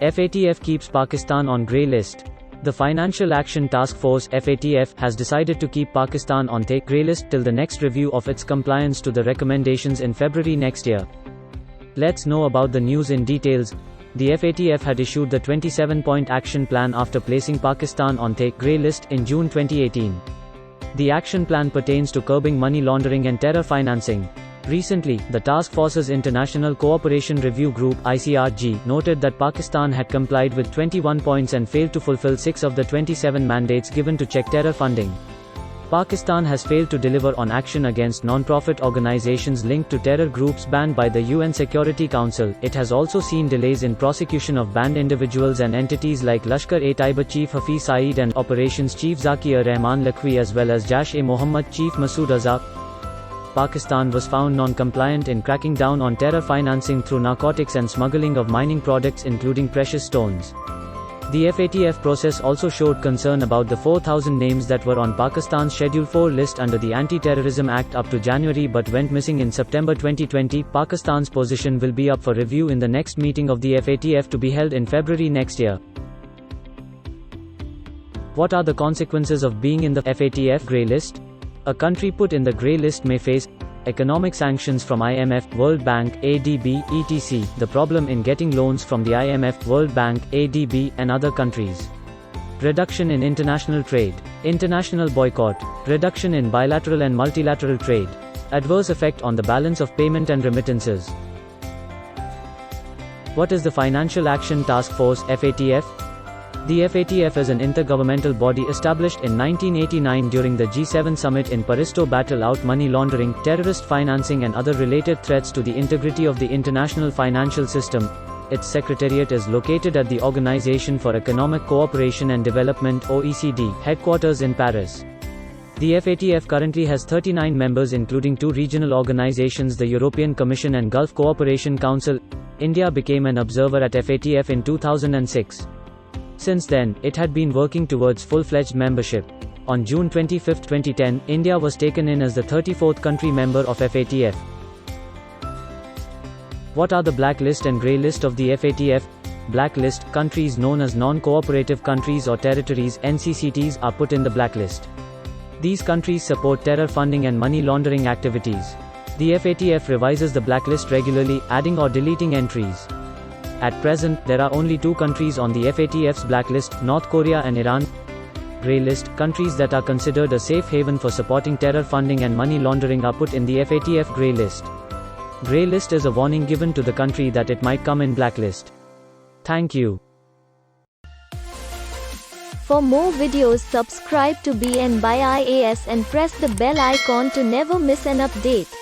FATF keeps Pakistan on grey list. The Financial Action Task Force (FATF) has decided to keep Pakistan on the grey list till the next review of its compliance to the recommendations in February next year. Let's know about the news in details. The FATF had issued the 27-point action plan after placing Pakistan on the grey list in June 2018. The action plan pertains to curbing money laundering and terror financing. Recently, the Task Force's International Cooperation Review Group (ICRG) noted that Pakistan had complied with 21 points and failed to fulfill 6 of the 27 mandates given to check terror funding. Pakistan has failed to deliver on action against non-profit organizations linked to terror groups banned by the UN Security Council. It has also seen delays in prosecution of banned individuals and entities like Lashkar-e-Taiba Chief Hafiz Saeed and Operations Chief Zakir Rahman Lakhvi, as well as Jaish-e-Mohammed Chief Masood Azhar. Pakistan was found non-compliant in cracking down on terror financing through narcotics and smuggling of mining products including precious stones. The FATF process also showed concern about the 4,000 names that were on Pakistan's Schedule 4 list under the Anti-Terrorism Act up to January but went missing in September 2020. Pakistan's position will be up for review in the next meeting of the FATF to be held in February next year. What are the consequences of being in the FATF grey list? A country put in the grey list may face economic sanctions from IMF, World Bank, ADB, etc. The problem in getting loans from the IMF, World Bank, ADB, and other countries. Reduction in international trade. International boycott. Reduction in bilateral and multilateral trade. Adverse effect on the balance of payment and remittances. What is the Financial Action Task Force (FATF)? The FATF is an intergovernmental body established in 1989 during the G7 summit in Paris to battle out money laundering, terrorist financing and other related threats to the integrity of the international financial system. Its secretariat is located at the Organization for Economic Cooperation and Development (OECD), headquarters in Paris. The FATF currently has 39 members including 2 regional organizations, the European Commission and Gulf Cooperation Council. India became an observer at FATF in 2006. Since then, it had been working towards full-fledged membership. On June 25, 2010, India was taken in as the 34th country member of FATF. What are the blacklist and grey list of the FATF? Blacklist: countries known as non-cooperative countries or territories (NCCTs) are put in the blacklist. These countries support terror funding and money laundering activities. The FATF revises the blacklist regularly, adding or deleting entries. At present, there are only 2 countries on the FATF's blacklist, North Korea and Iran. Grey list: countries that are considered a safe haven for supporting terror funding and money laundering are put in the FATF grey list. Grey list is a warning given to the country that it might come in blacklist. Thank you. For more videos, subscribe to beandby IAS and press the bell icon to never miss an update.